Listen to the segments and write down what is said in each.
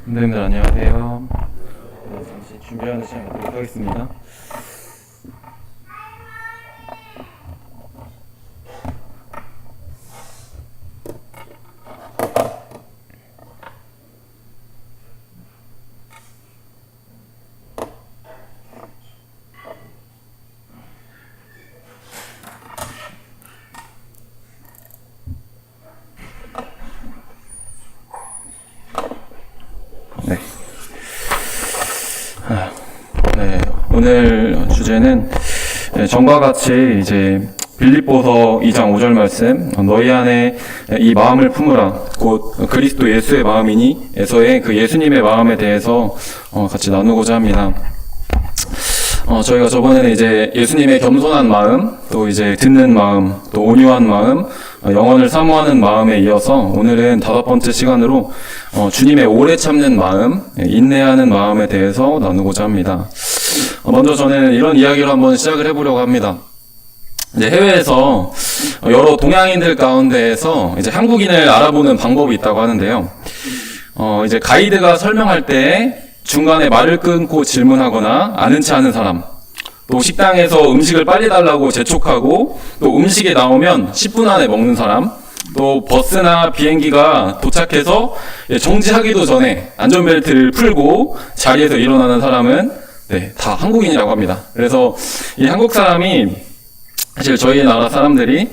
선생님들 안녕하세요. 잠시 준비하는 시간 갖도록 하겠습니다. 네, 오늘 주제는 전과 같이 이제 빌립보서 2장 5절 말씀, 너희 안에 이 마음을 품으라, 곧 그리스도 예수의 마음이니 에서의 그 예수님의 마음에 대해서 같이 나누고자 합니다. 저희가 저번에는 이제 예수님의 겸손한 마음, 또 이제 듣는 마음, 또 온유한 마음, 영혼을 사모하는 마음에 이어서 오늘은 5번째 시간으로 주님의 오래 참는 마음, 인내하는 마음에 대해서 나누고자 합니다. 먼저 저는 이런 이야기를 한번 시작을 해보려고 합니다. 이제 해외에서 여러 동양인들 가운데에서 이제 한국인을 알아보는 방법이 있다고 하는데요. 이제 가이드가 설명할 때 중간에 말을 끊고 질문하거나 아는 체 하는 사람, 또 식당에서 음식을 빨리 달라고 재촉하고, 또 음식이 나오면 10분 안에 먹는 사람, 또 버스나 비행기가 도착해서 정지하기도 전에 안전벨트를 풀고 자리에서 일어나는 사람은 다 한국인이라고 합니다. 그래서 이 한국 사람이 사실 저희 나라 사람들이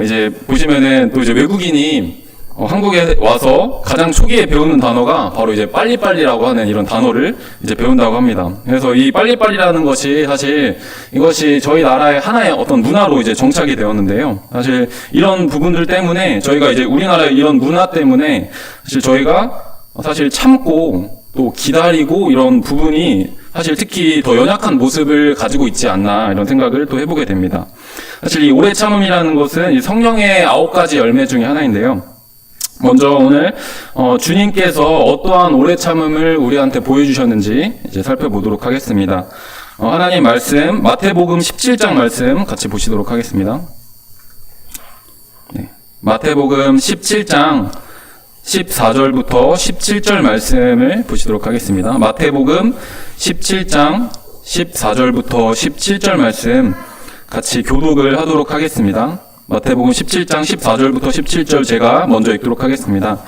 이제 보시면은 또 이제 외국인이 한국에 와서 가장 초기에 배우는 단어가 바로 이제 빨리빨리라고 하는 이런 단어를 이제 배운다고 합니다. 그래서 이 빨리빨리라는 것이 사실 이것이 저희 나라의 하나의 어떤 문화로 이제 정착이 되었는데요. 사실 이런 부분들 때문에 저희가 이제 우리나라의 이런 문화 때문에 사실 저희가 사실 참고 또 기다리고 이런 부분이 사실 특히 더 연약한 모습을 가지고 있지 않나 이런 생각을 또 해보게 됩니다. 사실 이 오래 참음이라는 것은 이 성령의 9가지 열매 중에 하나인데요. 먼저 오늘 주님께서 어떠한 오래 참음을 우리한테 보여주셨는지 이제 살펴보도록 하겠습니다. 하나님 말씀 마태복음 17장 말씀 같이 보시도록 하겠습니다. 마태복음 17장 14절부터 17절 말씀을 보시도록 하겠습니다. 마태복음 17장 14절부터 17절 말씀 같이 교독을 하도록 하겠습니다. 마태복음 17장 14절부터 17절 제가 먼저 읽도록 하겠습니다.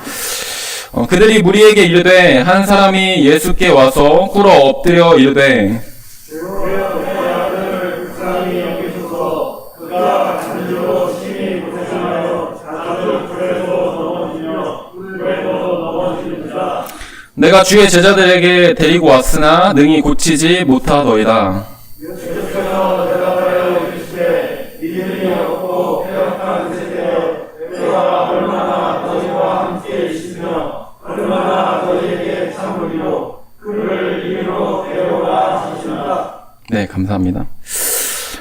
그들이 무리에게 이르되 한 사람이 예수께 와서 꿇어 엎드려 이르되 내가 주의 제자들에게 데리고 왔으나 능히 고치지 못하더이다. 네, 감사합니다.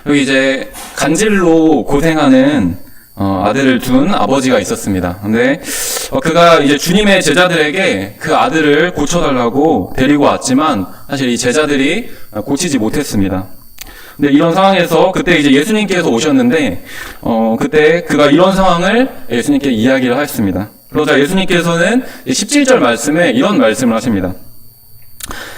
여기 이제 간질로 고생하는 아들을 둔 아버지가 있었습니다. 근데 그가 이제 주님의 제자들에게 그 아들을 고쳐달라고 데리고 왔지만 사실 이 제자들이 고치지 못했습니다. 근데 이런 상황에서 그때 이제 예수님께서 오셨는데 그때 그가 이런 상황을 예수님께 이야기를 하였습니다. 그러자 예수님께서는 17절 말씀에 이런 말씀을 하십니다.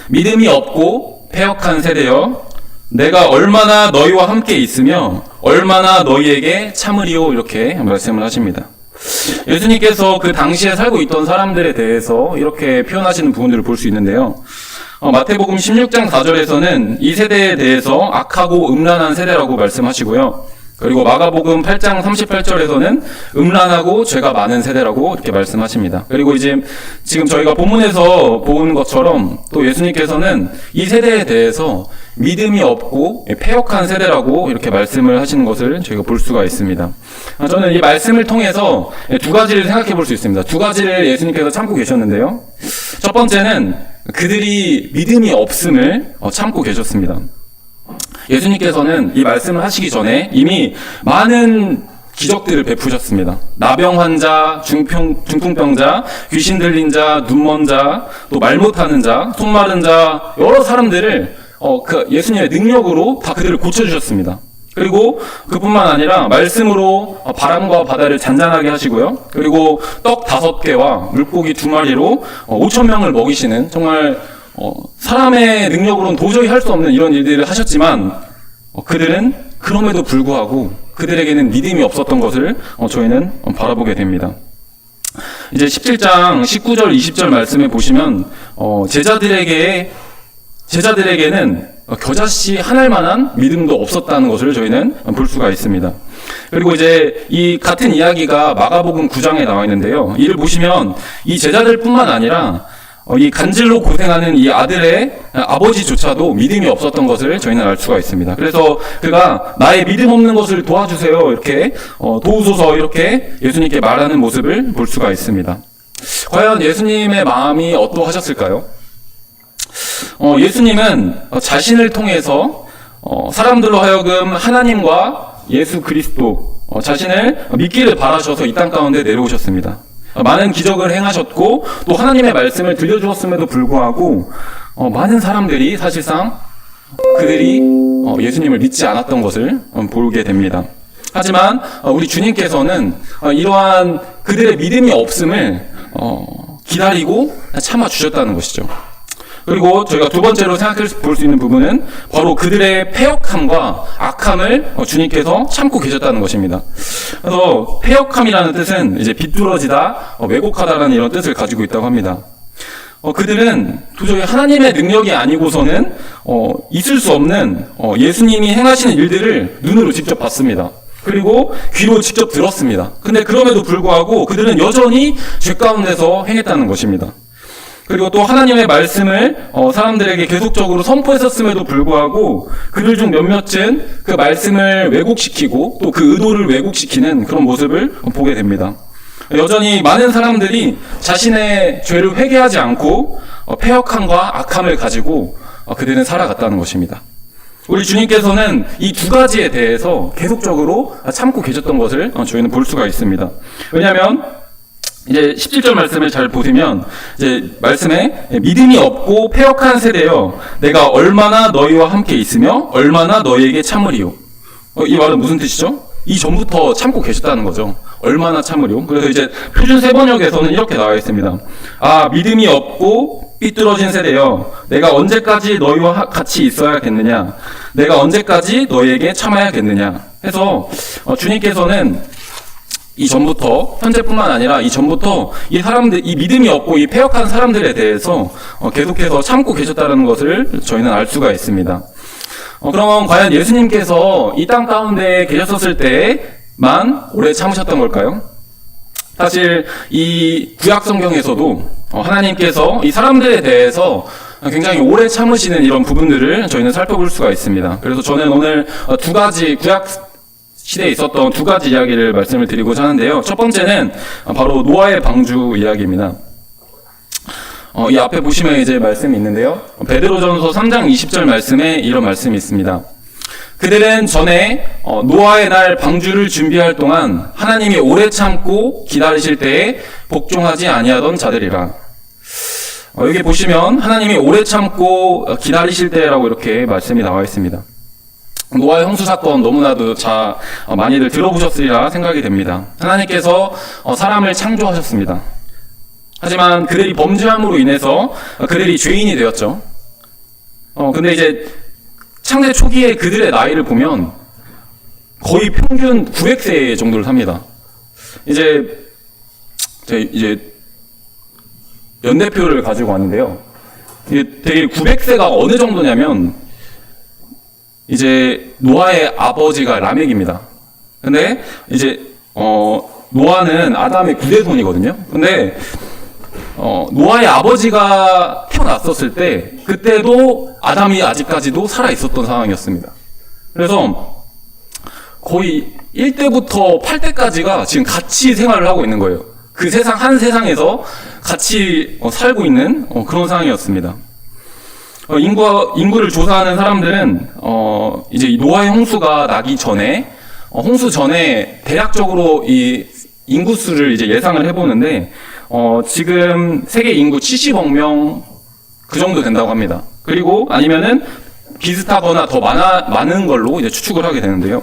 믿음이 없고 패역한 세대여, 내가 얼마나 너희와 함께 있으며 얼마나 너희에게 참으리오, 이렇게 말씀을 하십니다. 예수님께서 그 당시에 살고 있던 사람들에 대해서 이렇게 표현하시는 부분들을 볼 수 있는데요. 마태복음 16장 4절에서는 이 세대에 대해서 악하고 음란한 세대라고 말씀하시고요. 그리고 마가복음 8장 38절에서는 음란하고 죄가 많은 세대라고 이렇게 말씀하십니다. 그리고 이제 지금 저희가 본문에서 본 것처럼 또 예수님께서는 이 세대에 대해서 믿음이 없고 패역한 세대라고 이렇게 말씀을 하시는 것을 저희가 볼 수가 있습니다. 저는 이 말씀을 통해서 두 가지를 생각해 볼 수 있습니다. 두 가지를 예수님께서 참고 계셨는데요. 첫 번째는 그들이 믿음이 없음을 참고 계셨습니다. 예수님께서는 이 말씀을 하시기 전에 이미 많은 기적들을 베푸셨습니다. 나병 환자, 중풍병자, 귀신 들린 자, 눈먼 자, 또 말 못하는 자, 손 마른 자, 여러 사람들을 그 예수님의 능력으로 다 그들을 고쳐주셨습니다. 그리고 그뿐만 아니라 말씀으로 바람과 바다를 잔잔하게 하시고요. 그리고 떡 5개와 물고기 2마리로 5,000명을 먹이시는 정말 사람의 능력으로는 도저히 할 수 없는 이런 일들을 하셨지만 그들은 그럼에도 불구하고 그들에게는 믿음이 없었던 것을 저희는 바라보게 됩니다. 이제 17장 19절 20절 말씀에 보시면 제자들에게는 겨자씨 하나일 만한 믿음도 없었다는 것을 저희는 볼 수가 있습니다. 그리고 이제 이 같은 이야기가 마가복음 9장에 나와 있는데요. 이를 보시면 이 제자들뿐만 아니라 이 간질로 고생하는 이 아들의 아버지조차도 믿음이 없었던 것을 저희는 알 수가 있습니다. 그래서 그가 나의 믿음 없는 것을 도와주세요, 이렇게 도우소서 이렇게 예수님께 말하는 모습을 볼 수가 있습니다. 과연 예수님의 마음이 어떠하셨을까요? 예수님은 자신을 통해서 사람들로 하여금 하나님과 예수 그리스도 자신을 믿기를 바라셔서 이 땅 가운데 내려오셨습니다. 많은 기적을 행하셨고 또 하나님의 말씀을 들려주었음에도 불구하고 많은 사람들이 사실상 그들이 예수님을 믿지 않았던 것을 보게 됩니다. 하지만 우리 주님께서는 이러한 그들의 믿음이 없음을 기다리고 참아주셨다는 것이죠. 그리고 저희가 두 번째로 생각해 볼 수 있는 부분은 바로 그들의 패역함과 악함을 주님께서 참고 계셨다는 것입니다. 그래서 패역함이라는 뜻은 이제 비뚤어지다, 왜곡하다라는 이런 뜻을 가지고 있다고 합니다. 그들은 도저히 하나님의 능력이 아니고서는 있을 수 없는 예수님이 행하시는 일들을 눈으로 직접 봤습니다. 그리고 귀로 직접 들었습니다. 근데 그럼에도 불구하고 그들은 여전히 죄 가운데서 행했다는 것입니다. 그리고 또 하나님의 말씀을 사람들에게 계속적으로 선포했었음에도 불구하고 그들 중 몇몇은 그 말씀을 왜곡시키고 또 그 의도를 왜곡시키는 그런 모습을 보게 됩니다. 여전히 많은 사람들이 자신의 죄를 회개하지 않고 패역함과 악함을 가지고 그들은 살아갔다는 것입니다. 우리 주님께서는 이 두 가지에 대해서 계속적으로 참고 계셨던 것을 저희는 볼 수가 있습니다. 왜냐하면 이제 17절 말씀을 잘 보시면 이제 말씀에 믿음이 없고 패역한 세대여 내가 얼마나 너희와 함께 있으며 얼마나 너희에게 참으리요. 이 말은 무슨 뜻이죠? 이 전부터 참고 계셨다는 거죠. 얼마나 참으리요. 그래서 이제 표준 세번역에서는 이렇게 나와 있습니다. 믿음이 없고 삐뚤어진 세대여 내가 언제까지 너희와 같이 있어야겠느냐, 내가 언제까지 너희에게 참아야겠느냐 해서 주님께서는 이 전부터, 현재뿐만 아니라 이 전부터 이 사람들, 이 믿음이 없고 이 패역한 사람들에 대해서 계속해서 참고 계셨다는 것을 저희는 알 수가 있습니다. 그러면 과연 예수님께서 이 땅 가운데 계셨었을 때만 오래 참으셨던 걸까요? 사실 이 구약 성경에서도 하나님께서 이 사람들에 대해서 굉장히 오래 참으시는 이런 부분들을 저희는 살펴볼 수가 있습니다. 그래서 저는 오늘 두 가지 구약 시대에 있었던 두 가지 이야기를 말씀을 드리고자 하는데요. 첫 번째는 바로 노아의 방주 이야기입니다. 이 앞에 보시면 이제 말씀이 있는데요. 베드로전서 3장 20절 말씀에 이런 말씀이 있습니다. 그들은 전에 노아의 날 방주를 준비할 동안 하나님이 오래 참고 기다리실 때에 복종하지 아니하던 자들이라. 여기 보시면 하나님이 오래 참고 기다리실 때라고 이렇게 말씀이 나와 있습니다. 노아의 홍수 사건 너무나도 많이들 들어보셨으리라 생각이 됩니다. 하나님께서 사람을 창조하셨습니다. 하지만 그들이 범죄함으로 인해서 그들이 죄인이 되었죠. 근데 이제 창세 초기에 그들의 나이를 보면 거의 평균 900세 정도를 삽니다. 이제 연대표를 가지고 왔는데요. 이게 되게 900세가 어느 정도냐면 이제 노아의 아버지가 라멕입니다. 근데 이제 노아는 아담의 9대손이거든요. 근데 노아의 아버지가 태어났었을 때 그때도 아담이 아직까지도 살아 있었던 상황이었습니다. 그래서 거의 1대부터 8대까지가 지금 같이 생활을 하고 있는 거예요. 그 세상 한 세상에서 같이 살고 있는 그런 상황이었습니다. 인구를 조사하는 사람들은 이제 노아의 홍수가 나기 전에 홍수 전에 대략적으로 이 인구수를 이제 예상을 해보는데 지금 세계 인구 70억 명 그 정도 된다고 합니다. 그리고 아니면은 비슷하거나 더 많은 걸로 이제 추측을 하게 되는데요.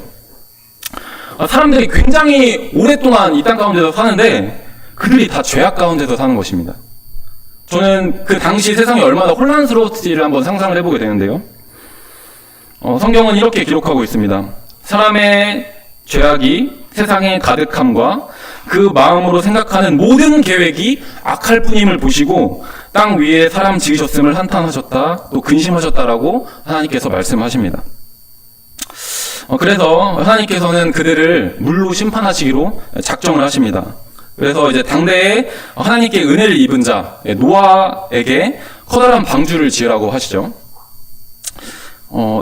사람들이 굉장히 오랫동안 이 땅 가운데서 사는데 그들이 다 죄악 가운데서 사는 것입니다. 저는 그 당시 세상이 얼마나 혼란스러웠지를 한번 상상을 해보게 되는데요. 성경은 이렇게 기록하고 있습니다. 사람의 죄악이 세상에 가득함과 그 마음으로 생각하는 모든 계획이 악할 뿐임을 보시고 땅 위에 사람 지으셨음을 한탄하셨다, 또 근심하셨다라고 하나님께서 말씀하십니다. 그래서 하나님께서는 그들을 물로 심판하시기로 작정을 하십니다. 그래서 이제 당대에 하나님께 은혜를 입은 자 노아에게 커다란 방주를 지으라고 하시죠.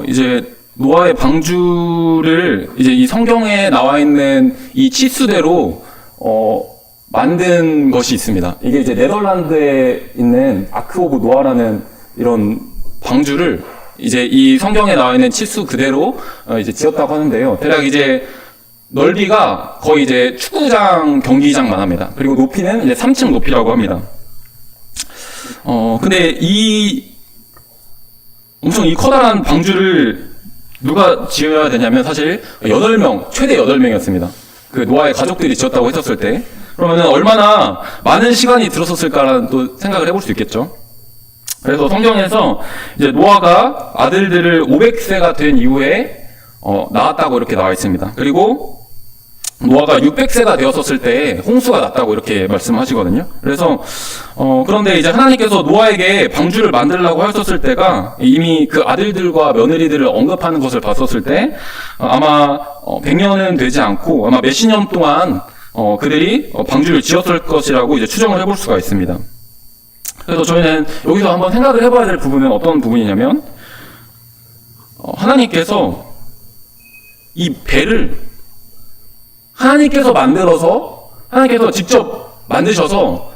이제 노아의 방주를 이제 이 성경에 나와 있는 이 치수대로 만든 것이 있습니다. 이게 이제 네덜란드에 있는 아크 오브 노아라는 이런 방주를 이제 이 성경에 나와 있는 치수 그대로 이제 지었다고 하는데요. 대략 이제 넓이가 거의 이제 축구장, 경기장만 합니다. 그리고 높이는 이제 3층 높이라고 합니다. 근데 엄청 이 커다란 방주를 누가 지어야 되냐면 사실 8명, 최대 8명이었습니다. 그 노아의 가족들이 지었다고 했었을 때. 그러면은 얼마나 많은 시간이 들었었을까라는 또 생각을 해볼 수 있겠죠. 그래서 성경에서 이제 노아가 아들들을 500세가 된 이후에 낳았다고 이렇게 나와 있습니다. 그리고 노아가 600세가 되었었을 때 홍수가 났다고 이렇게 말씀하시거든요. 그래서 그런데 이제 하나님께서 노아에게 방주를 만들라고 하셨을 때가 이미 그 아들들과 며느리들을 언급하는 것을 봤었을 때 아마 100년은 되지 않고 아마 몇십 년 동안 그들이 방주를 지었을 것이라고 이제 추정을 해볼 수가 있습니다. 그래서 저희는 여기서 한번 생각을 해봐야 될 부분은 어떤 부분이냐면 하나님께서 이 배를 하나님께서 만들어서 하나님께서 직접 만드셔서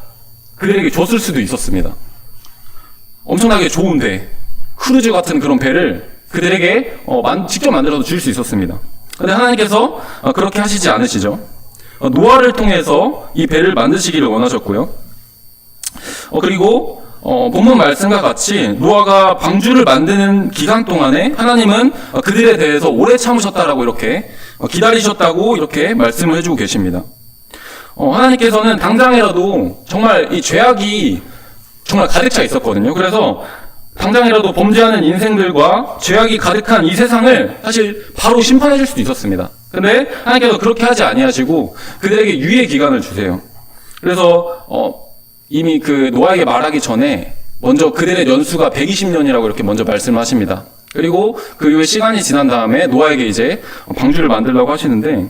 그들에게 줬을 수도 있었습니다. 엄청나게 좋은 배, 크루즈 같은 그런 배를 그들에게 직접 만들어서 줄 수 있었습니다. 그런데 하나님께서 그렇게 하시지 않으시죠. 노아를 통해서 이 배를 만드시기를 원하셨고요. 그리고 본문 말씀과 같이 노아가 방주를 만드는 기간 동안에 하나님은 그들에 대해서 오래 참으셨다라고 이렇게 기다리셨다고 이렇게 말씀을 해주고 계십니다. 하나님께서는 당장이라도 정말 이 죄악이 정말 가득 차 있었거든요. 그래서 당장이라도 범죄하는 인생들과 죄악이 가득한 이 세상을 사실 바로 심판해 줄 수도 있었습니다. 근데 하나님께서 그렇게 하지 아니하시고 그들에게 유예 기간을 주세요. 그래서 이미 그 노아에게 말하기 전에 먼저 그들의 연수가 120년이라고 이렇게 먼저 말씀하십니다. 그리고 그 이후에 시간이 지난 다음에 노아에게 이제 방주를 만들려고 하시는데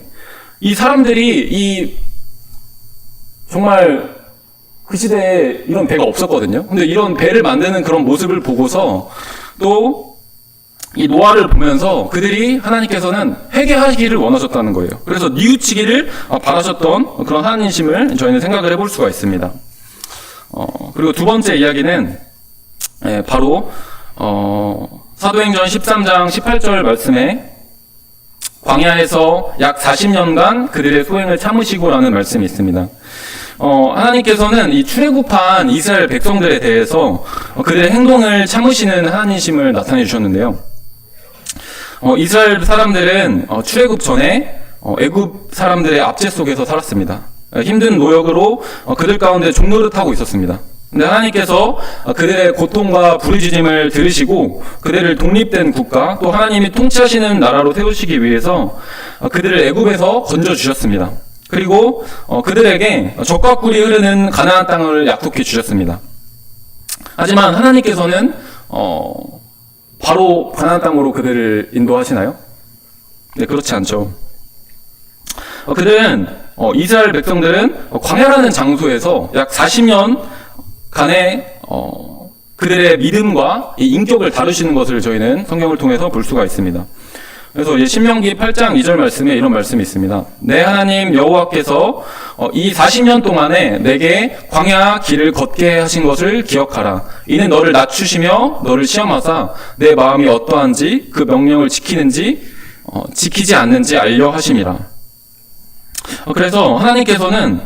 이 사람들이 정말 그 시대에 이런 배가 없었거든요. 근데 이런 배를 만드는 그런 모습을 보고서 또 이 노아를 보면서 그들이 하나님께서는 회개하기를 원하셨다는 거예요. 그래서 뉘우치기를 바라셨던 그런 하나님심을 저희는 생각을 해볼 수가 있습니다. 그리고 두 번째 이야기는 바로 사도행전 13장 18절 말씀에 광야에서 약 40년간 그들의 소행을 참으시고라는 말씀이 있습니다. 하나님께서는 이 출애굽한 이스라엘 백성들에 대해서 그들의 행동을 참으시는 하나님심을 나타내 주셨는데요. 이스라엘 사람들은 출애굽 전에 애굽 사람들의 압제 속에서 살았습니다. 힘든 노역으로 그들 가운데 종노릇하고 있었습니다. 근데 하나님께서 그들의 고통과 부르짖음을 들으시고 그들을 독립된 국가 또 하나님이 통치하시는 나라로 세우시기 위해서 그들을 애굽에서 건져주셨습니다. 그리고 그들에게 젖과 꿀이 흐르는 가나안 땅을 약속해 주셨습니다. 하지만 하나님께서는 바로 가나안 땅으로 그들을 인도하시나요? 네, 그렇지 않죠. 이스라엘 백성들은 광야라는 장소에서 약 40년간의 그들의 믿음과 이 인격을 다루시는 것을 저희는 성경을 통해서 볼 수가 있습니다. 그래서 이제 신명기 8장 2절 말씀에 이런 말씀이 있습니다. 내 하나님 여호와께서 이 40년 동안에 내게 광야 길을 걷게 하신 것을 기억하라. 이는 너를 낮추시며 너를 시험하사 내 마음이 어떠한지 그 명령을 지키는지 지키지 않는지 알려 하심이라. 그래서 하나님께서는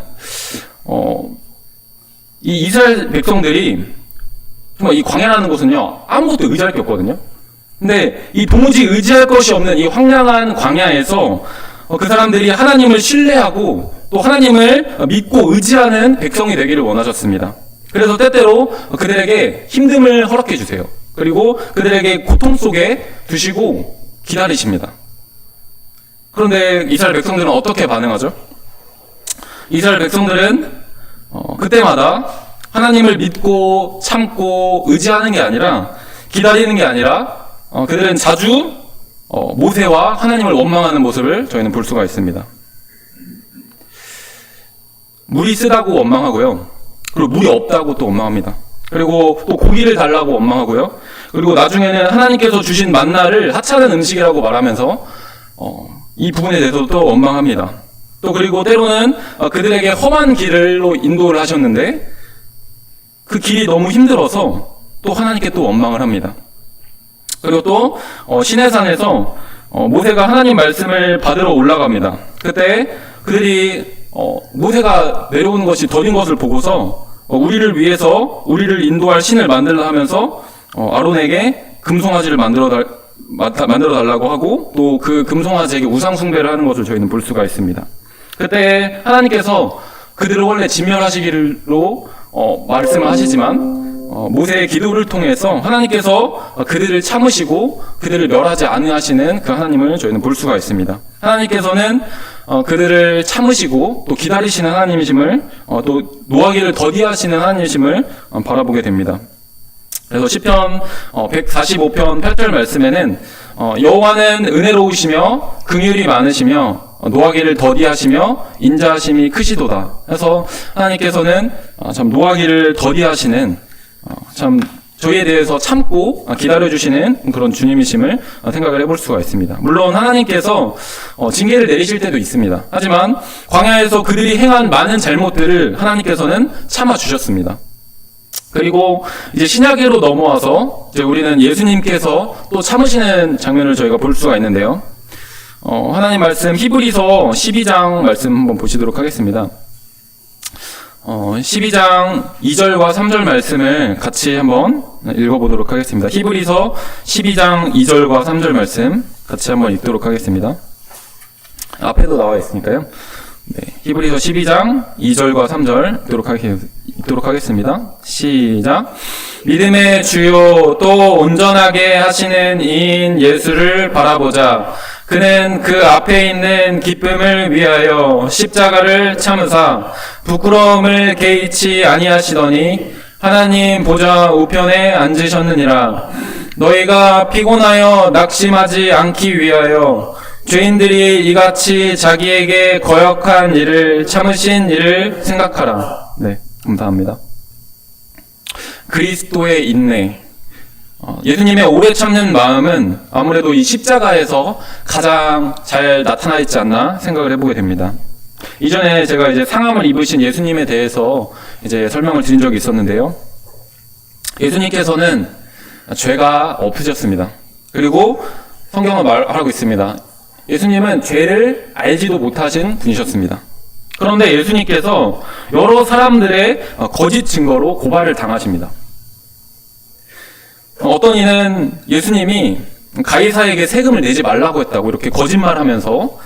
이 이스라엘 백성들이 정말 이 광야라는 곳은요 아무것도 의지할 게 없거든요. 근데 이 도무지 의지할 것이 없는 이 황량한 광야에서 그 사람들이 하나님을 신뢰하고 또 하나님을 믿고 의지하는 백성이 되기를 원하셨습니다. 그래서 때때로 그들에게 힘듦을 허락해 주세요. 그리고 그들에게 고통 속에 두시고 기다리십니다. 그런데 이스라엘 백성들은 어떻게 반응하죠? 이스라엘 백성들은 그때마다 하나님을 믿고 참고 의지하는 게 아니라 기다리는 게 아니라 그들은 자주 모세와 하나님을 원망하는 모습을 저희는 볼 수가 있습니다. 물이 쓰다고 원망하고요. 그리고 물이 없다고 또 원망합니다. 그리고 또 고기를 달라고 원망하고요. 그리고 나중에는 하나님께서 주신 만나를 하찮은 음식이라고 말하면서 이 부분에 대해서 또 원망합니다. 또 그리고 때로는 그들에게 험한 길로 인도를 하셨는데 그 길이 너무 힘들어서 또 하나님께 또 원망을 합니다. 그리고 또 시내산에서 모세가 하나님 말씀을 받으러 올라갑니다. 그때 그들이 모세가 내려오는 것이 더딘 것을 보고서 우리를 위해서 우리를 인도할 신을 만들라 하면서 아론에게 금송아지를 만들어 달라고 하고 또 그 금송아지에게 우상 숭배를 하는 것을 저희는 볼 수가 있습니다. 그때 하나님께서 그들을 원래 진멸하시기로 말씀을 하시지만 모세의 기도를 통해서 하나님께서 그들을 참으시고 그들을 멸하지 않으시는 그 하나님을 저희는 볼 수가 있습니다. 하나님께서는 그들을 참으시고 또 기다리시는 하나님이심을 또 노하기를 더디하시는 하나님이심을 바라보게 됩니다. 그래서 시편 145편 8절 말씀에는 여호와는 은혜로우시며 긍휼이 많으시며 노하기를 더디하시며 인자하심이 크시도다. 그래서 하나님께서는 참 노하기를 더디하시는 참 저희에 대해서 참고 기다려주시는 그런 주님이심을 생각을 해볼 수가 있습니다. 물론 하나님께서 징계를 내리실 때도 있습니다. 하지만 광야에서 그들이 행한 많은 잘못들을 하나님께서는 참아주셨습니다. 그리고 이제 신약으로 넘어와서 이제 우리는 예수님께서 또 참으시는 장면을 저희가 볼 수가 있는데요. 하나님 말씀 히브리서 12장 말씀 한번 보시도록 하겠습니다. 12장 2절과 3절 말씀을 같이 한번 읽어보도록 하겠습니다. 히브리서 12장 2절과 3절 말씀 같이 한번 읽도록 하겠습니다. 앞에도 나와 있으니까요. 네, 히브리서 12장 2절과 3절 읽도록 하겠습니다. 시작. 믿음의 주요 또 온전하게 하시는 이인 예수를 바라보자. 그는 그 앞에 있는 기쁨을 위하여 십자가를 참으사 부끄러움을 개의치 아니하시더니 하나님 보좌 우편에 앉으셨느니라. 너희가 피곤하여 낙심하지 않기 위하여 죄인들이 이같이 자기에게 거역한 일을 참으신 일을 생각하라. 네, 감사합니다. 그리스도의 인내. 예수님의 오래 참는 마음은 아무래도 이 십자가에서 가장 잘 나타나 있지 않나 생각을 해보게 됩니다. 이전에 제가 이제 상함을 입으신 예수님에 대해서 이제 설명을 드린 적이 있었는데요. 예수님께서는 죄가 없으셨습니다. 그리고 성경은 말하고 있습니다. 예수님은 죄를 알지도 못하신 분이셨습니다. 그런데 예수님께서 여러 사람들의 거짓 증거로 고발을 당하십니다. 어떤 이는 예수님이 가이사에게 세금을 내지 말라고 했다고 이렇게 거짓말하면서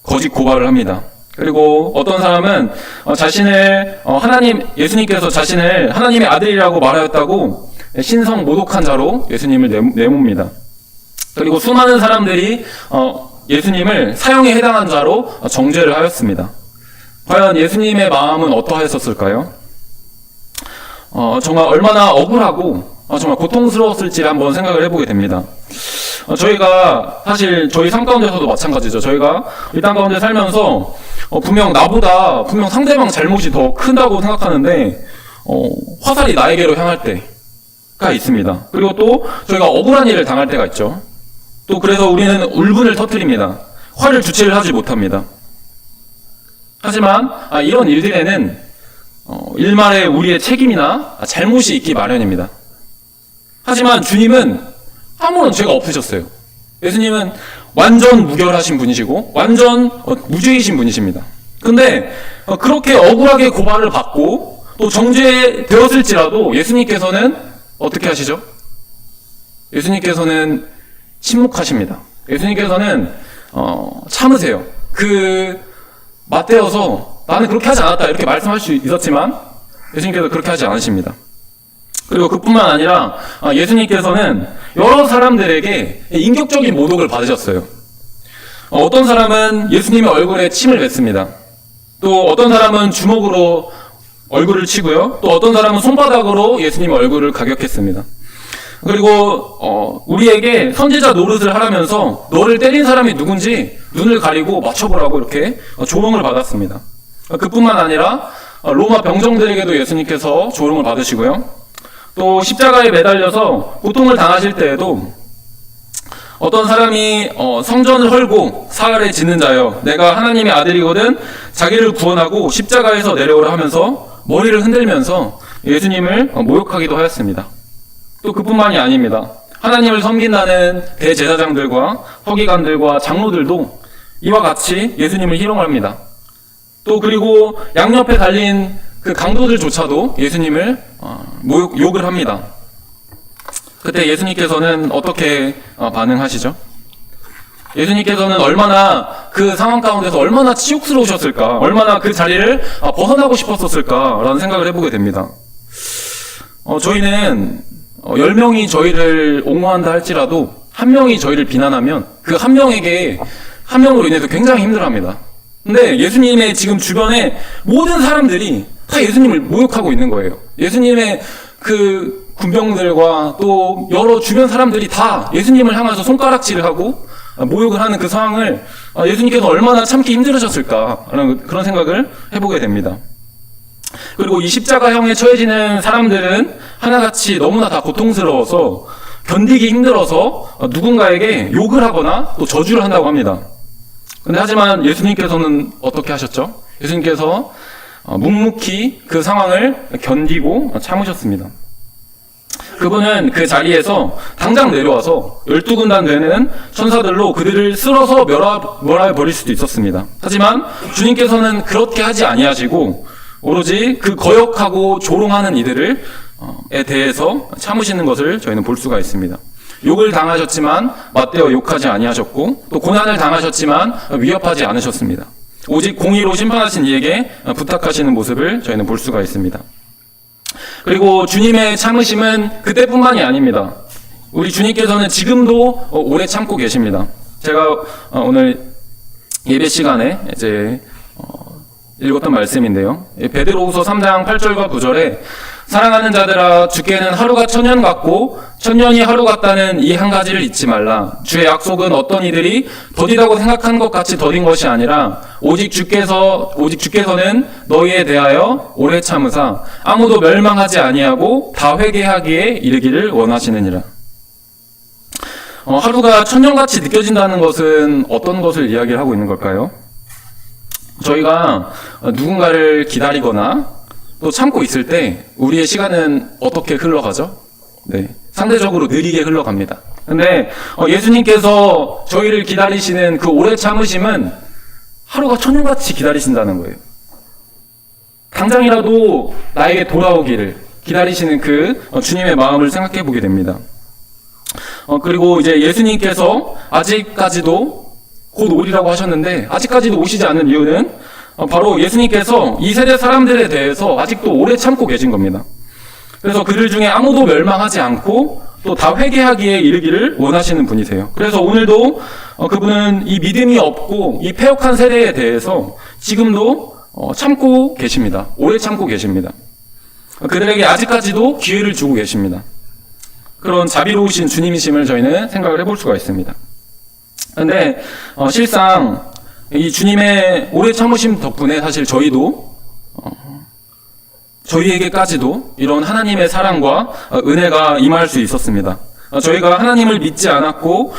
거짓 고발을 합니다. 그리고 어떤 사람은 예수님께서 자신을 하나님의 아들이라고 말하였다고 신성 모독한 자로 예수님을 내뭅니다. 그리고 수많은 사람들이 예수님을 사형에 해당한 자로 정죄를 하였습니다. 과연 예수님의 마음은 어떠하였을까요? 정말 얼마나 억울하고 정말 고통스러웠을지를 한번 생각을 해보게 됩니다. 저희가 사실 저희 삶 가운데서도 마찬가지죠. 저희가 이 땅 가운데 살면서 분명 상대방 잘못이 더 큰다고 생각하는데 화살이 나에게로 향할 때가 있습니다. 그리고 또 저희가 억울한 일을 당할 때가 있죠. 또 그래서 우리는 울분을 터뜨립니다. 화를 주체를 하지 못합니다. 하지만 이런 일들에는 일말의 우리의 책임이나 잘못이 있기 마련입니다. 하지만 주님은 아무런 죄가 없으셨어요. 예수님은 완전 무결하신 분이시고 완전 무죄이신 분이십니다. 근데 그렇게 억울하게 고발을 받고 또 정죄되었을지라도 예수님께서는 어떻게 하시죠? 예수님께서는 침묵하십니다. 예수님께서는 참으세요. 맞대어서 나는 그렇게 하지 않았다 이렇게 말씀할 수 있었지만 예수님께서 그렇게 하지 않으십니다. 그리고 그뿐만 아니라 예수님께서는 여러 사람들에게 인격적인 모독을 받으셨어요. 어떤 사람은 예수님의 얼굴에 침을 뱉습니다. 또 어떤 사람은 주먹으로 얼굴을 치고요. 또 어떤 사람은 손바닥으로 예수님의 얼굴을 가격했습니다. 그리고 우리에게 선지자 노릇을 하라면서 너를 때린 사람이 누군지 눈을 가리고 맞춰보라고 이렇게 조롱을 받았습니다. 그뿐만 아니라 로마 병정들에게도 예수님께서 조롱을 받으시고요. 또 십자가에 매달려서 고통을 당하실 때에도 어떤 사람이 성전을 헐고 사흘에 짓는 자여 내가 하나님의 아들이거든 자기를 구원하고 십자가에서 내려오라 하면서 머리를 흔들면서 예수님을 모욕하기도 하였습니다. 또 그뿐만이 아닙니다. 하나님을 섬긴다는 대제사장들과 서기관들과 장로들도 이와 같이 예수님을 희롱합니다. 또 그리고 양옆에 달린 그 강도들조차도 예수님을 욕을 합니다. 그때 예수님께서는 어떻게 반응하시죠? 예수님께서는 얼마나 그 상황 가운데서 얼마나 치욕스러우셨을까, 얼마나 그 자리를 벗어나고 싶었었을까라는 생각을 해보게 됩니다. 저희는 10명이 저희를 옹호한다 할지라도 한 명이 저희를 비난하면 그 한 명으로 인해서 굉장히 힘들어합니다. 근데 예수님의 지금 주변에 모든 사람들이 다 예수님을 모욕하고 있는 거예요. 예수님의 그 군병들과 또 여러 주변 사람들이 다 예수님을 향해서 손가락질을 하고 모욕을 하는 그 상황을 예수님께서 얼마나 참기 힘들으셨을까라는 그런 생각을 해보게 됩니다. 그리고 이 십자가형에 처해지는 사람들은 하나같이 너무나 다 고통스러워서 견디기 힘들어서 누군가에게 욕을 하거나 또 저주를 한다고 합니다. 근데 하지만 예수님께서는 어떻게 하셨죠? 예수님께서 묵묵히 그 상황을 견디고 참으셨습니다. 그분은 그 자리에서 당장 내려와서 12군단 되는 천사들로 그들을 쓸어서 멸해 버릴 수도 있었습니다. 하지만 주님께서는 그렇게 하지 아니하시고 오로지 그 거역하고 조롱하는 이들에 대해서 참으시는 것을 저희는 볼 수가 있습니다. 욕을 당하셨지만 맞대어 욕하지 아니하셨고 또 고난을 당하셨지만 위협하지 않으셨습니다. 오직 공의로 심판하신 이에게 부탁하시는 모습을 저희는 볼 수가 있습니다. 그리고 주님의 참으심은 그때뿐만이 아닙니다. 우리 주님께서는 지금도 오래 참고 계십니다. 제가 오늘 예배 시간에 이제 읽었던 말씀인데요. 베드로후서 3장 8절과 9절에 사랑하는 자들아 주께는 하루가 천년 같고 천년이 하루 같다는 이 한 가지를 잊지 말라. 주의 약속은 어떤 이들이 더디다고 생각한 것 같이 더딘 것이 아니라 오직 주께서는 너희에 대하여 오래 참으사 아무도 멸망하지 아니하고 다 회개하기에 이르기를 원하시느니라. 하루가 천년같이 느껴진다는 것은 어떤 것을 이야기를 하고 있는 걸까요? 저희가 누군가를 기다리거나 또 참고 있을 때 우리의 시간은 어떻게 흘러가죠? 네, 상대적으로 느리게 흘러갑니다. 근데 예수님께서 저희를 기다리시는 그 오래 참으심은 하루가 천년같이 기다리신다는 거예요. 당장이라도 나에게 돌아오기를 기다리시는 그 주님의 마음을 생각해 보게 됩니다. 그리고 이제 예수님께서 아직까지도 곧 오리라고 하셨는데 아직까지도 오시지 않는 이유는 바로 예수님께서 이 세대 사람들에 대해서 아직도 오래 참고 계신 겁니다. 그래서 그들 중에 아무도 멸망하지 않고 또 다 회개하기에 이르기를 원하시는 분이세요. 그래서 오늘도 그분은 이 믿음이 없고 이 패역한 세대에 대해서 지금도 참고 계십니다. 오래 참고 계십니다. 그들에게 아직까지도 기회를 주고 계십니다. 그런 자비로우신 주님이심을 저희는 생각을 해볼 수가 있습니다. 그런데 실상 이 주님의 오래 참으심 덕분에 사실 저희에게까지도 이런 하나님의 사랑과 은혜가 임할 수 있었습니다. 저희가 하나님을 믿지 않고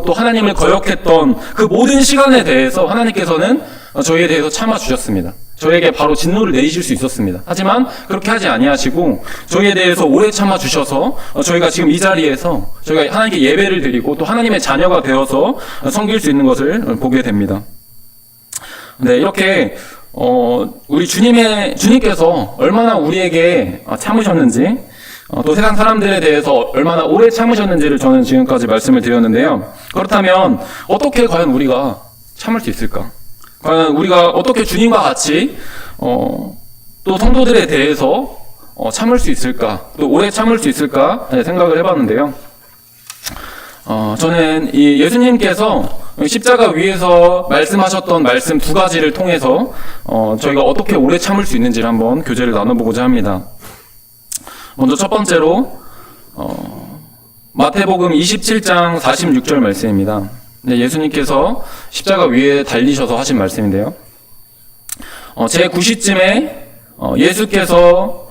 또 하나님을 거역했던 그 모든 시간에 대해서 하나님께서는 저희에 대해서 참아주셨습니다. 저희에게 바로 진노를 내리실 수 있었습니다. 하지만 그렇게 하지 아니하시고 저희에 대해서 오래 참아주셔서 저희가 지금 이 자리에서 저희가 하나님께 예배를 드리고 또 하나님의 자녀가 되어서 섬길 수 있는 것을 보게 됩니다. 네, 이렇게 우리 주님께서 얼마나 우리에게 참으셨는지 또 세상 사람들에 대해서 얼마나 오래 참으셨는지를 저는 지금까지 말씀을 드렸는데요. 그렇다면 어떻게 과연 우리가 참을 수 있을까? 과연 우리가 어떻게 주님과 같이 또 성도들에 대해서 참을 수 있을까? 또 오래 참을 수 있을까? 생각을 해봤는데요. 저는 이 예수님께서 십자가 위에서 말씀하셨던 말씀 두 가지를 통해서 저희가 어떻게 오래 참을 수 있는지를 한번 교제를 나눠보고자 합니다. 먼저 첫 번째로 마태복음 27장 46절 말씀입니다. 네, 예수님께서 십자가 위에 달리셔서 하신 말씀인데요. 제9시쯤에 예수께서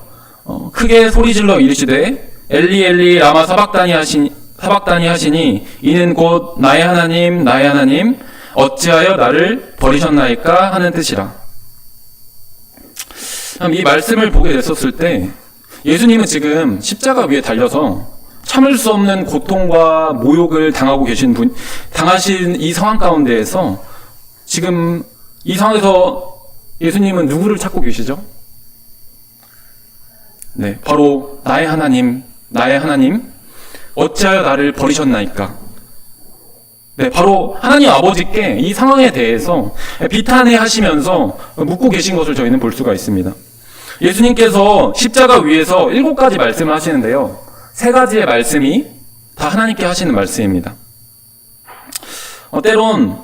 크게 소리질러 이르시되 엘리 엘리 라마 사박다니 하시니 이는 곧 나의 하나님 어찌하여 나를 버리셨나이까 하는 뜻이라. 이 말씀을 보게 됐었을 때 예수님은 지금 십자가 위에 달려서 참을 수 없는 고통과 모욕을 당하신 이 상황 가운데에서 지금 이 상황에서 예수님은 누구를 찾고 계시죠? 네, 바로 나의 하나님 어찌하여 나를 버리셨나이까? 네, 바로 하나님 아버지께 이 상황에 대해서 비탄해 하시면서 묻고 계신 것을 저희는 볼 수가 있습니다. 예수님께서 십자가 위에서 7가지 말씀을 하시는데요. 3가지의 말씀이 다 하나님께 하시는 말씀입니다. 때론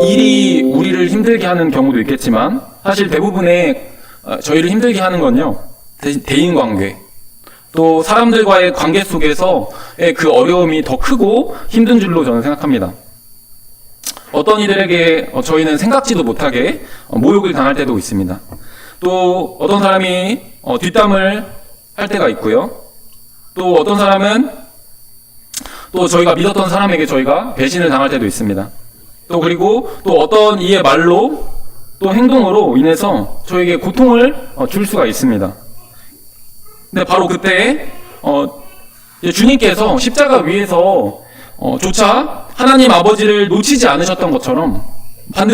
일이 우리를 힘들게 하는 경우도 있겠지만 사실 대부분의 저희를 힘들게 하는 건요. 대인관계, 또 사람들과의 관계 속에서의 그 어려움이 더 크고 힘든 줄로 저는 생각합니다. 어떤 이들에게 저희는 생각지도 못하게 모욕을 당할 때도 있습니다. 또 어떤 사람이 뒷담을 할 때가 있고요. 또 어떤 사람은 또 저희가 믿었던 사람에게 저희가 배신을 당할 때도 있습니다. 또 그리고 또 어떤 이의 말로 또 행동으로 인해서 저에게 고통을 줄 수가 있습니다. 근데 바로 그때 주님께서 십자가 위에서 조차 하나님 아버지를 놓치지 않으셨던 것처럼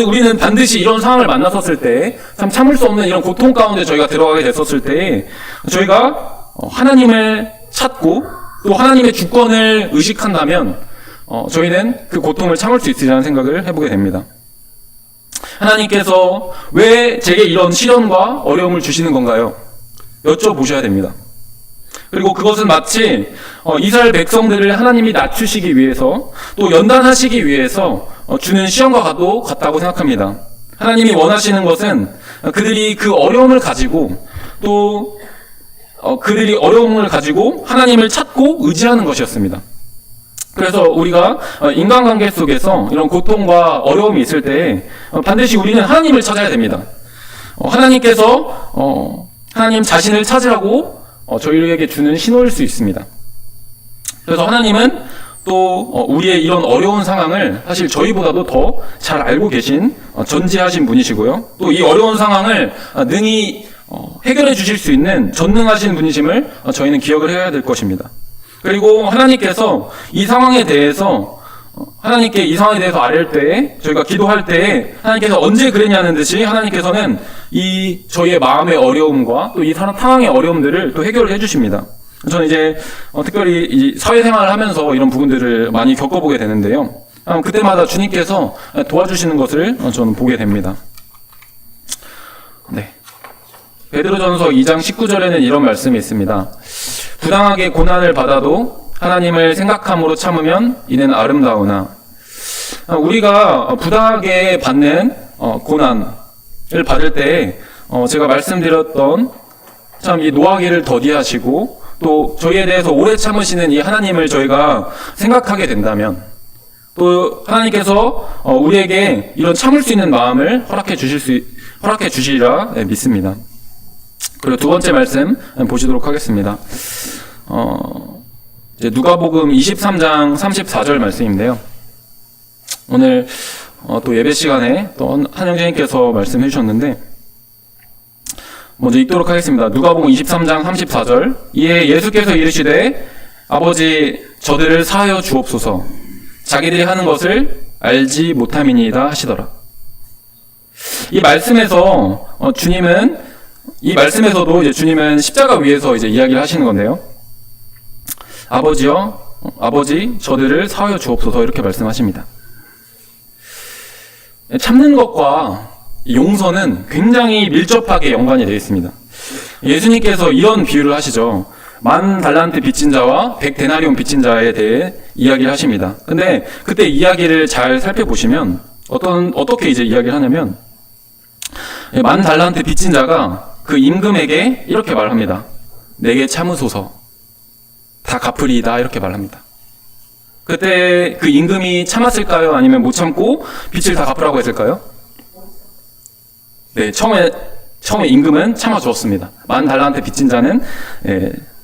우리는 반드시 이런 상황을 만났었을 때 참 참을 수 없는 이런 고통 가운데 저희가 들어가게 됐었을 때 저희가 하나님을 찾고 또 하나님의 주권을 의식한다면 저희는 그 고통을 참을 수 있으리라는 생각을 해보게 됩니다. 하나님께서 왜 제게 이런 시련과 어려움을 주시는 건가요? 여쭤보셔야 됩니다. 그리고 그것은 마치 이스라엘 백성들을 하나님이 낮추시기 위해서 또 연단하시기 위해서 주는 시험과 같다고 생각합니다. 하나님이 원하시는 것은 그들이 그 어려움을 가지고 또 그들이 어려움을 가지고 하나님을 찾고 의지하는 것이었습니다. 그래서 우리가 인간관계 속에서 이런 고통과 어려움이 있을 때 반드시 우리는 하나님을 찾아야 됩니다. 하나님께서 하나님 자신을 찾으라고 저희에게 주는 신호일 수 있습니다. 그래서 하나님은 또 우리의 이런 어려운 상황을 사실 저희보다도 더 잘 알고 계신 전지하신 분이시고요. 또 이 어려운 상황을 능히 해결해 주실 수 있는 전능하신 분이심을 저희는 기억을 해야 될 것입니다. 그리고 하나님께서 이 상황에 대해서 하나님께 이 상황에 대해서 아뢰을 때에 저희가 기도할 때에 하나님께서 언제 그랬냐는 듯이 하나님께서는 이 저희의 마음의 어려움과 또 이 상황의 어려움들을 또 해결을 해주십니다. 저는 이제 특별히 이 사회생활을 하면서 이런 부분들을 많이 겪어보게 되는데요. 그때마다 주님께서 도와주시는 것을 저는 보게 됩니다. 네. 베드로전서 2장 19절에는 이런 말씀이 있습니다. 부당하게 고난을 받아도 하나님을 생각함으로 참으면 이는 아름다우나. 우리가 부당하게 받는 고난을 받을 때 제가 말씀드렸던 참 이 노하기를 더디하시고 또 저희에 대해서 오래 참으시는 이 하나님을 저희가 생각하게 된다면 또 하나님께서 우리에게 이런 참을 수 있는 마음을 허락해 주시리라 믿습니다. 그리고 두 번째 말씀 보시도록 하겠습니다. 이제 누가복음 23장 34절 말씀인데요. 오늘 또 예배 시간에 또 한 형제님께서 말씀해 주셨는데 먼저 읽도록 하겠습니다. 누가복음 23장 34절. 이에 예수께서 이르시되 아버지 저들을 사하여 주옵소서. 자기들이 하는 것을 알지 못함이니이다 하시더라. 이 말씀에서도 이제 주님은 십자가 위에서 이제 이야기를 하시는 건데요. 아버지 저들을 사하여 주옵소서 이렇게 말씀하십니다. 참는 것과 용서는 굉장히 밀접하게 연관이 되어 있습니다. 예수님께서 이런 비유를 하시죠. 10,000달란트 빚진 자와 100데나리온 빚진 자에 대해 이야기를 하십니다. 근데 그때 이야기를 잘 살펴보시면 어떻게 이제 이야기를 하냐면 10,000달란트 빚진 자가 그 임금에게 이렇게 말합니다. 내게 참으소서 다 갚으리이다 이렇게 말합니다. 그때 그 임금이 참았을까요? 아니면 못 참고 빚을 다 갚으라고 했을까요? 네, 처음에 임금은 참아주었습니다. 10,000달란트 빚진 자는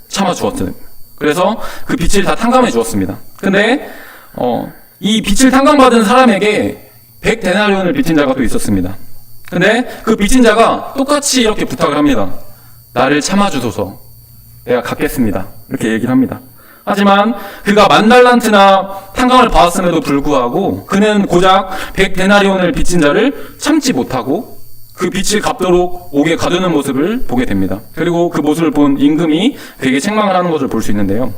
참아주었어요. 그래서 그 빚을 다 탕감해 주었습니다. 근데 이 빚을 탕감받은 사람에게 100데나리온을 빚진 자가 또 있었습니다. 근데 그 빚진 자가 똑같이 이렇게 부탁을 합니다. 나를 참아주소서. 내가 갚겠습니다. 이렇게 얘기를 합니다. 하지만 그가 10,000달란트나 탕감을 받았음에도 불구하고 그는 고작 100데나리온을 빚진 자를 참지 못하고 그 빚을 갚도록 옥에 가두는 모습을 보게 됩니다. 그리고 그 모습을 본 임금이 되게 책망을 하는 것을 볼 수 있는데요.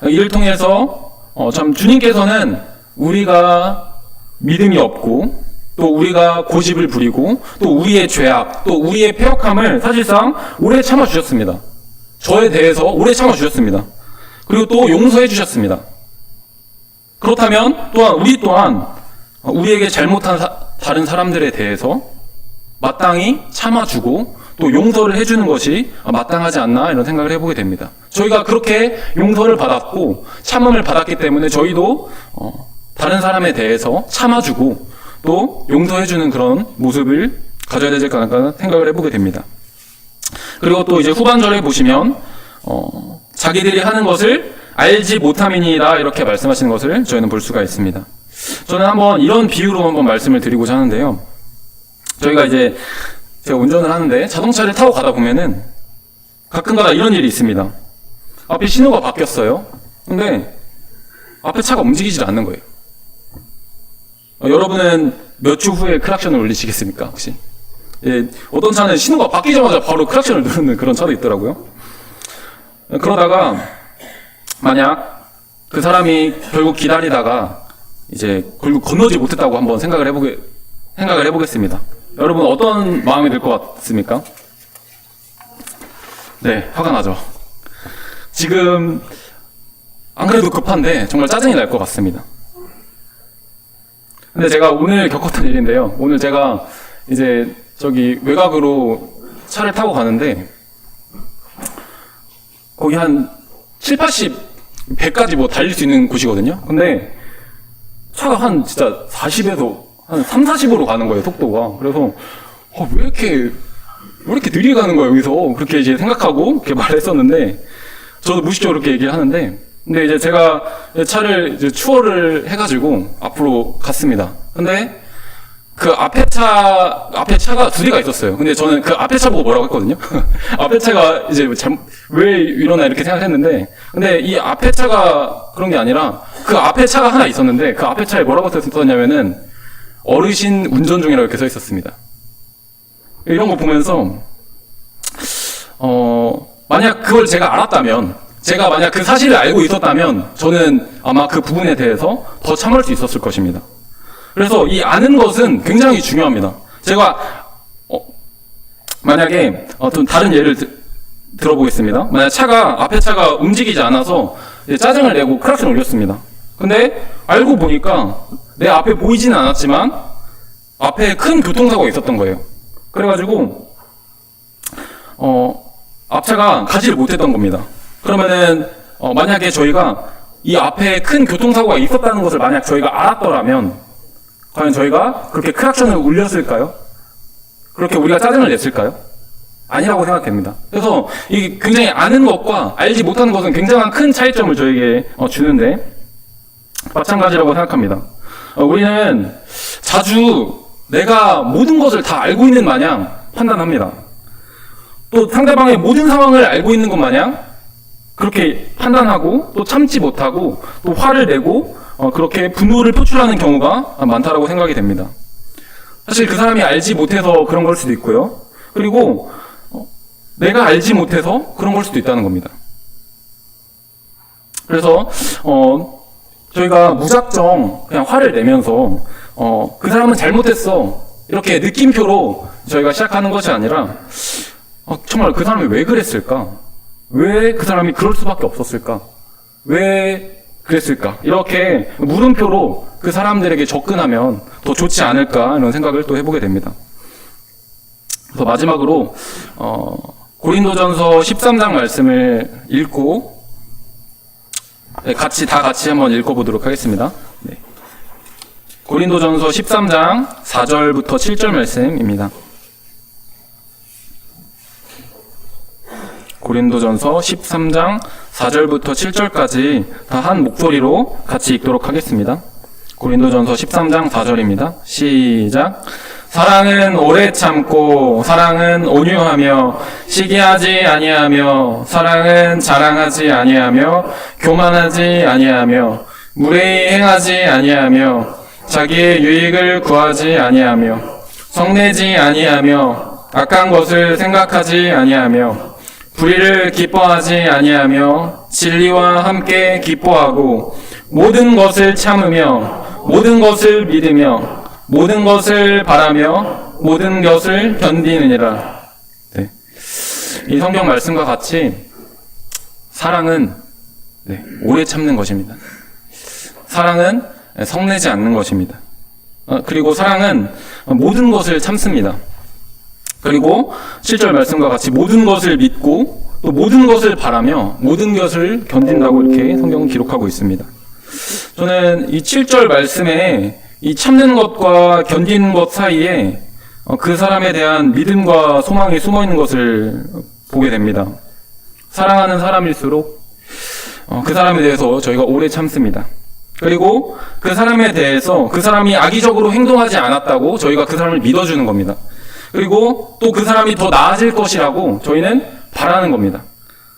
이를 통해서 참 주님께서는 우리가 믿음이 없고 또 우리가 고집을 부리고 또 우리의 죄악 또 우리의 패역함을 사실상 오래 참아주셨습니다. 저에 대해서 오래 참아주셨습니다. 그리고 또 용서해 주셨습니다. 그렇다면 또한 우리 또한 우리에게 잘못한 다른 사람들에 대해서 마땅히 참아주고 또 용서를 해주는 것이 마땅하지 않나 이런 생각을 해보게 됩니다. 저희가 그렇게 용서를 받았고 참음을 받았기 때문에 저희도 다른 사람에 대해서 참아주고 또 용서해주는 그런 모습을 가져야 되지 않을까 생각을 해보게 됩니다. 그리고 또 이제 후반절에 보시면 자기들이 하는 것을 알지 못함이니라 이렇게 말씀하시는 것을 저희는 볼 수가 있습니다. 저는 한번 이런 비유로 한번 말씀을 드리고자 하는데요. 저희가 이제 제가 운전을 하는데 자동차를 타고 가다 보면은 가끔가다 이런 일이 있습니다. 앞에 신호가 바뀌었어요. 근데 앞에 차가 움직이질 않는 거예요. 여러분은 몇 초 후에 크락션을 울리시겠습니까? 혹시? 예, 어떤 차는 신호가 바뀌자마자 바로 크락션을 누르는 그런 차도 있더라고요. 그러다가 만약 그 사람이 결국 기다리다가 이제 결국 건너지 못했다고 한번 생각을 해보겠습니다. 여러분 어떤 마음이 들 것 같습니까? 네, 화가 나죠. 지금 안 그래도 급한데 정말 짜증이 날 것 같습니다. 근데 제가 오늘 겪었던 일인데요. 오늘 제가 이제 저기 외곽으로 차를 타고 가는데 거기 한 7, 80, 100까지 뭐 달릴 수 있는 곳이거든요. 근데 차가 한 진짜 40에서 한 3, 40으로 가는 거예요, 속도가. 그래서 왜 이렇게 느리게 가는 거야, 여기서. 그렇게 이제 생각하고 이렇게 말했었는데 저도 무의식적으로 그렇게 얘기를 하는데 근데 이제 제가 차를 이제 추월을 해가지고 앞으로 갔습니다. 근데 그 앞에 차가 두 대가 있었어요. 근데 저는 그 앞에 차 보고 뭐라고 했거든요. 앞에 차가 이제 왜 이러나 이렇게 생각했는데, 근데 이 앞에 차가 그런 게 아니라 그 앞에 차가 하나 있었는데 그 앞에 차에 뭐라고 썼냐면은 어르신 운전 중이라고 이렇게 써 있었습니다. 이런 거 보면서 만약 그걸 제가 알았다면, 제가 만약 그 사실을 알고 있었다면 저는 아마 그 부분에 대해서 더 참을 수 있었을 것입니다. 그래서 이 아는 것은 굉장히 중요합니다. 제가 만약에 좀 다른 예를 들어보겠습니다. 만약 앞에 차가 움직이지 않아서 짜증을 내고 크락션을 울렸습니다. 근데 알고 보니까 내 앞에 보이지는 않았지만 앞에 큰 교통사고가 있었던 거예요. 그래가지고 앞차가 가지를 못했던 겁니다. 그러면은 만약에 저희가 이 앞에 큰 교통사고가 있었다는 것을 만약 저희가 알았더라면 과연 저희가 그렇게 크락션을 울렸을까요? 그렇게 우리가 짜증을 냈을까요? 아니라고 생각됩니다. 그래서 이게 굉장히 아는 것과 알지 못하는 것은 굉장한 큰 차이점을 저에게 주는데 마찬가지라고 생각합니다. 우리는 자주 내가 모든 것을 다 알고 있는 마냥 판단합니다. 또 상대방의 모든 상황을 알고 있는 것 마냥 그렇게 판단하고 또 참지 못하고 또 화를 내고 그렇게 분노를 표출하는 경우가 많다라고 생각이 됩니다. 사실 그 사람이 알지 못해서 그런 걸 수도 있고요. 그리고 내가 알지 못해서 그런 걸 수도 있다는 겁니다. 그래서 저희가 무작정 그냥 화를 내면서 그 사람은 잘못했어 이렇게 느낌표로 저희가 시작하는 것이 아니라 정말 그 사람이 왜 그랬을까? 왜 그 사람이 그럴 수밖에 없었을까? 왜 그랬을까? 이렇게 물음표로 그 사람들에게 접근하면 더 좋지 않을까 이런 생각을 또 해보게 됩니다. 그래서 마지막으로 고린도전서 13장 말씀을 읽고 다 같이 한번 읽어보도록 하겠습니다. 네. 고린도전서 13장 4절부터 7절 말씀입니다. 고린도전서 13장 4절부터 7절까지 다 한 목소리로 같이 읽도록 하겠습니다. 고린도전서 13장 4절입니다. 시작. 사랑은 오래 참고 사랑은 온유하며 시기하지 아니하며 사랑은 자랑하지 아니하며 교만하지 아니하며 무례히 행하지 아니하며 자기의 유익을 구하지 아니하며 성내지 아니하며 악한 것을 생각하지 아니하며 불의를 기뻐하지 아니하며 진리와 함께 기뻐하고 모든 것을 참으며 모든 것을 믿으며 모든 것을 바라며 모든 것을 견디느니라. 네. 이 성경 말씀과 같이 사랑은 오래 참는 것입니다. 사랑은 성내지 않는 것입니다. 그리고 사랑은 모든 것을 참습니다. 그리고 7절 말씀과 같이 모든 것을 믿고 또 모든 것을 바라며 모든 것을 견딘다고 이렇게 성경은 기록하고 있습니다. 저는 이 7절 말씀에 이 참는 것과 견디는 것 사이에 그 사람에 대한 믿음과 소망이 숨어 있는 것을 보게 됩니다. 사랑하는 사람일수록 그 사람에 대해서 저희가 오래 참습니다. 그리고 그 사람에 대해서 그 사람이 악의적으로 행동하지 않았다고 저희가 그 사람을 믿어주는 겁니다. 그리고 또 그 사람이 더 나아질 것이라고 저희는 바라는 겁니다.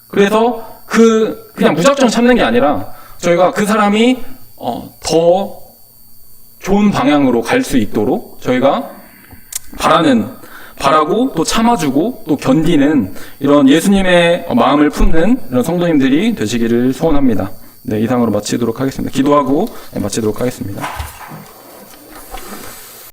그래서 그냥 무작정 참는 게 아니라 저희가 그 사람이 더 좋은 방향으로 갈 수 있도록 저희가 바라고 또 참아주고 또 견디는 이런 예수님의 마음을 품는 이런 성도님들이 되시기를 소원합니다. 네, 이상으로 마치도록 하겠습니다. 기도하고 마치도록 하겠습니다.